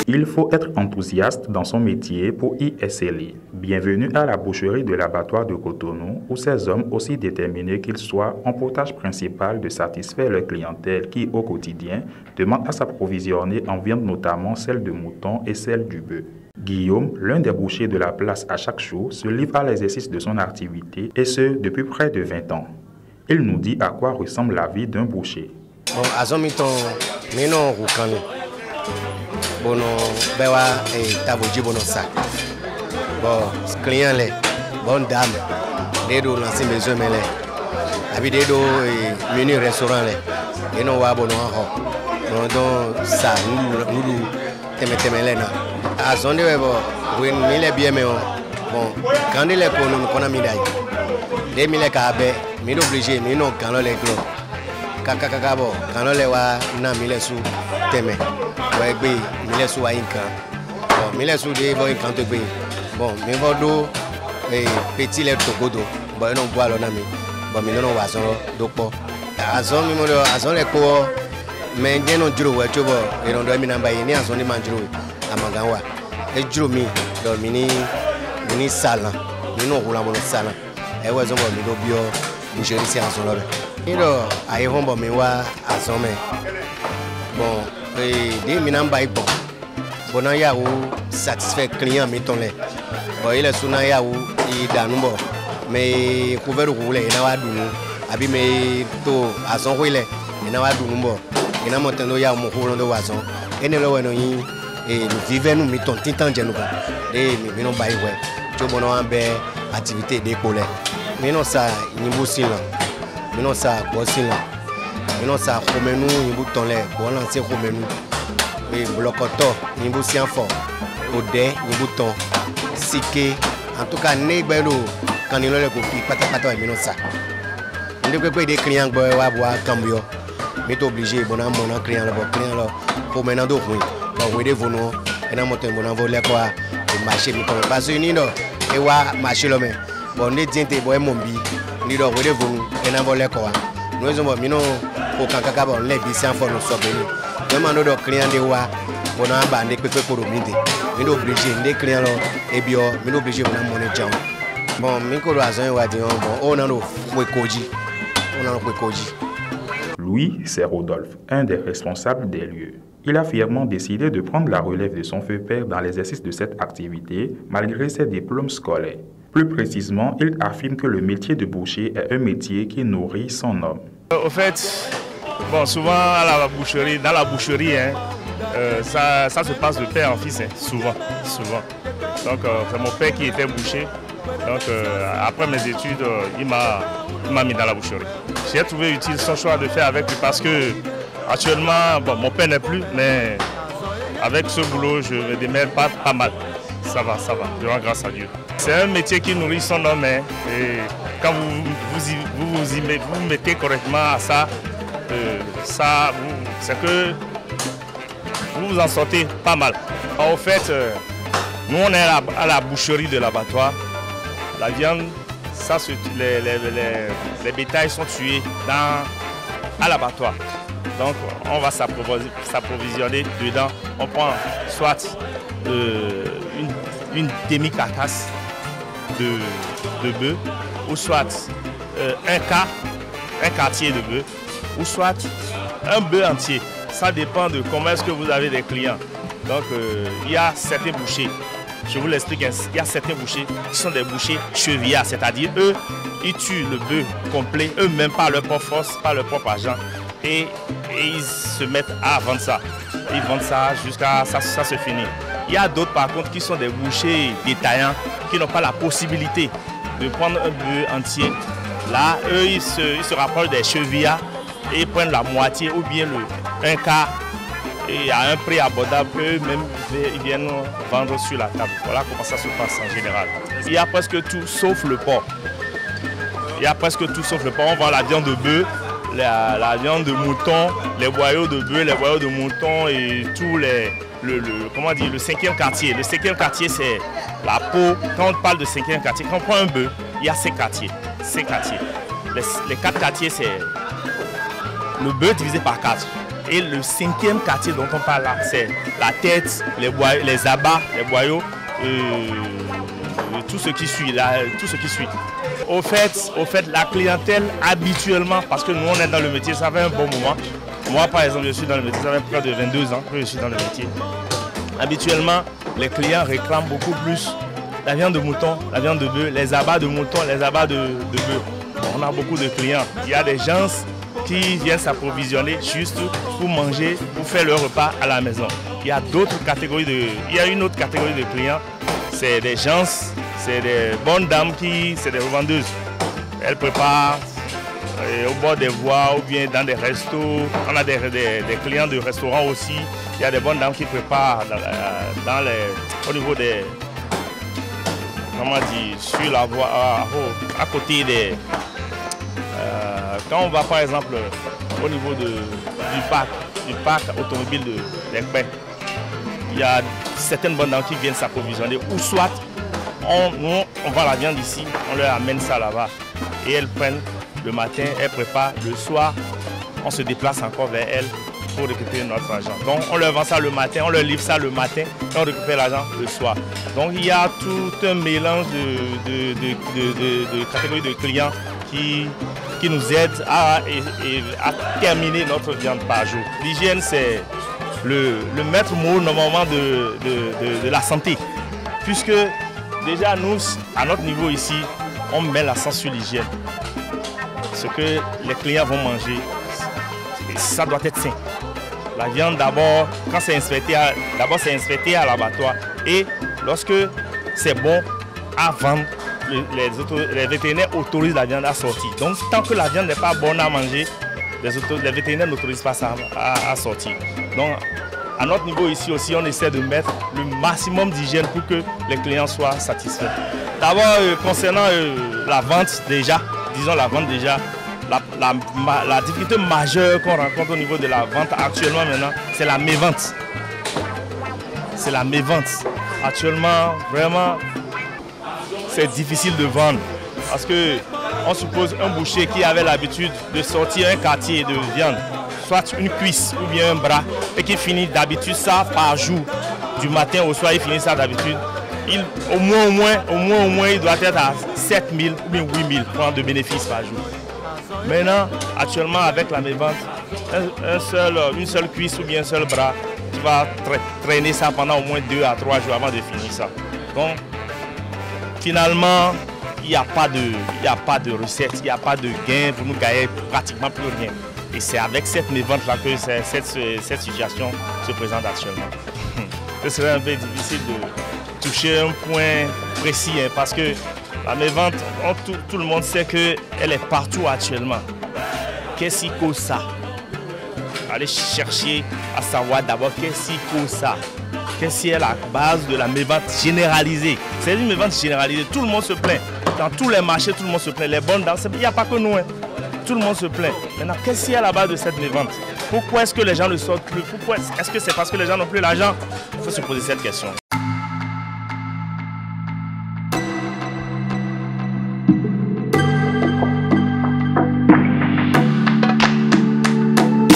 Il faut être enthousiaste dans son métier pour y exceller. Bienvenue à la boucherie de l'abattoir de Cotonou, où ces hommes, aussi déterminés qu'ils soient, ont pour tâche principale de satisfaire leur clientèle qui, au quotidien, demande à s'approvisionner en viande, notamment celle de mouton et celle du bœuf. Guillaume, l'un des bouchers de la place à chaque jour, se livre à l'exercice de son activité, et ce, depuis près de 20 ans. Il nous dit à quoi ressemble la vie d'un boucher. Bono bewa taboji bono sac. Bon, client les, bonne dame, des do lancer maison mele. Abi des do menu restaurant les. Et non wa bono ho. Bon donc ça nous temetele na. A zonde bo, oui mille bien mais bon, quand il est qu'on a mis d'ailleurs. Des mille kabe, mais obligé, mais non quand les gros. Kaka bo, quand les wa na mille sous teme. Ouais, mille sous à une can. Bon, mille sous de bon quand te paye. Bon, mais bon petit lait togodo. Bon, non bois l'on a mis. Bon, mais non va son donc bon. Azon les co. Mais bien non juro ouais tu vois. Et on doit m'en bailler ni azon ni manjuro. Amangawa. Et juro mi dormini ni sala. Ni non roulant mon sala. Et ouais zon bon mi do bio. Ni je dis azon là. Et donc aïe bon mais wa azon mais. Bon. Des minamba bon. Bon ya ou satisfait client mettons les. Bon il est souvent ya ou il danumbo. Mais couvert roulé il n'a pas d'où. Abi mais to à son roulé il n'a pas d'où numbo. Il n'a monté no ya mon roulant de oiseau. Et ne le voit ni et nous vivons nous mettons tintan de nous. Et nous non bail ouais. Tu bon en bé activité d'école. Mais non ça ni bossin là. Mais non ça bossin là. Non ça comme nous il bouton les bon lancer comme nous et blocoto il bouton fort odé il bouton sike en tout cas négbelo quand il le copie pata mais non ça on devrait des clients boy wa boire cambio mais obligé bon mon client là pour maintenant donc oui donc des vono et na monter mon voler quoi et marché mi comme parce que ni non et wa marché le mais bon les dientes boy mon bi ni do des vono et na voler quoi nous sommes mino au Kanka bon les biens font nous sauver. Même nos clients de wa, on a bandé que pour midi. Nous obligés des clients là et bio, nous obligés on a monnaie jam. Bon, miko loisir wa di bon, on a nos koji. Lui, c'est Rodolphe, un des responsables des lieux. Il a fièrement décidé de prendre la relève de son feu père dans l'exercice de cette activité, malgré ses diplômes scolaires. Plus précisément, il affirme que le métier de boucher est un métier qui nourrit son homme. Au fait, bon, souvent à la boucherie, dans la boucherie, ça se passe de père en fils, souvent. Donc c'est mon père qui était boucher. Donc après mes études, il m'a mis dans la boucherie. J'ai trouvé utile son choix de faire avec lui parce que actuellement, bon, mon père n'est plus, mais avec ce boulot, je me démerde pas mal. Ça va, je rends grâce à Dieu. C'est un métier qui nourrit son homme, et quand vous mettez correctement à ça, c'est que vous vous en sortez pas mal. En fait, nous on est à la boucherie de l'abattoir. La viande, les bétails sont tués à l'abattoir. Donc on va s'approvisionner dedans. On prend soit une demi-carcasse de bœuf, ou soit un quartier de bœuf, ou soit un bœuf entier. Ça dépend de comment est-ce que vous avez des clients. Donc il y a certains bouchers, je vous l'explique, il y a certains bouchers qui sont des bouchers chevillards, c'est-à-dire eux, ils tuent le bœuf complet, eux-mêmes par leur propre force, par leur propre argent, et ils se mettent à vendre ça. Ils vendent ça jusqu'à ça se finit. Il y a d'autres par contre qui sont des bouchers détaillants qui n'ont pas la possibilité de prendre un bœuf entier. Là, eux, ils se rapprochent des chevillards et prennent la moitié ou bien un quart et à un prix abordable. Eux-mêmes, ils viennent vendre sur la table. Voilà comment ça se passe en général. Il y a presque tout sauf le porc. On vend la viande de bœuf, la viande de mouton, les boyaux de bœuf, les boyaux de mouton et tous le cinquième quartier. Le cinquième quartier, c'est la peau. Quand on parle de cinquième quartier, quand on prend un bœuf, il y a 5 quartiers. Les 4 quartiers, c'est le bœuf divisé par 4. Et le 5e quartier dont on parle là, c'est la tête, les abats, les boyaux, tout ce qui suit. Au fait, la clientèle habituellement, parce que nous on est dans le métier, ça fait un bon moment. Moi par exemple, je suis dans le métier, ça fait près de 22 ans que je suis dans le métier. Habituellement, les clients réclament beaucoup plus la viande de mouton, la viande de bœuf, les abats de mouton, les abats de bœuf. On a beaucoup de clients. Il y a des gens qui viennent s'approvisionner juste pour manger, pour faire leur repas à la maison. Il y a une autre catégorie de clients, c'est des gens, c'est des bonnes dames c'est des revendeuses. Elles préparent au bord des voies ou bien dans des restos. On a des clients de restaurants aussi. Il y a des bonnes dames qui préparent au niveau des... Comment dire, sur la voie, à côté des... quand on va par exemple au niveau du parc automobile d'Ekpè, il y a certaines bonnes dames qui viennent s'approvisionner, ou soit on vend la viande ici, on leur amène ça là-bas et elles prennent le matin, elles préparent le soir, on se déplace encore vers elles pour récupérer notre argent. Donc on leur vend ça le matin, on leur livre ça le matin et on récupère l'argent le soir. Donc il y a tout un mélange de catégories de clients qui nous aident à terminer notre viande par jour. L'hygiène, c'est le maître mot normalement de la santé. Puisque déjà nous, à notre niveau ici, on met l'accent sur l'hygiène. Ce que les clients vont manger, ça doit être sain. La viande d'abord, quand c'est inspecté, à l'abattoir. Et lorsque c'est bon à vendre, les vétérinaires autorisent la viande à sortir. Donc tant que la viande n'est pas bonne à manger, les vétérinaires n'autorisent pas ça à sortir. Donc à notre niveau ici aussi, on essaie de mettre le maximum d'hygiène pour que les clients soient satisfaits. D'abord, concernant la vente déjà, la difficulté majeure qu'on rencontre au niveau de la vente actuellement maintenant, c'est la mévente. C'est la mévente. Actuellement, vraiment, c'est difficile de vendre. Parce qu'on suppose un boucher qui avait l'habitude de sortir un quartier de viande, soit une cuisse ou bien un bras, et qui finit d'habitude ça par jour. Du matin au soir, il finit ça d'habitude. Au moins, il doit être à 7 000 ou bien 8 000 francs de bénéfices par jour. Maintenant, actuellement, avec la mévente, une seule cuisse ou bien un seul bras, tu vas traîner ça pendant au moins 2 à 3 jours avant de finir ça. Donc, finalement, il n'y a pas de recette, il n'y a pas de gain pour nous gagner pratiquement plus rien. Et c'est avec cette mévente-là que cette situation se présente actuellement. Ce serait un peu difficile de toucher un point précis, hein, parce que la mévente, tout le monde sait qu'elle est partout actuellement. Qu'est-ce qui cause ça? Allez chercher à savoir d'abord qu'est-ce qui cause ça. Qu'est-ce qui est la base de la mévente généralisée? C'est une mévente généralisée, tout le monde se plaint. Dans tous les marchés, tout le monde se plaint. Les bonnes dames, il n'y a pas que nous. Hein. Tout le monde se plaint. Maintenant, qu'est-ce qui est à la base de cette mévente? Pourquoi est-ce que les gens ne sortent plus? Est-ce que c'est parce que les gens n'ont plus l'argent? Il faut se poser cette question.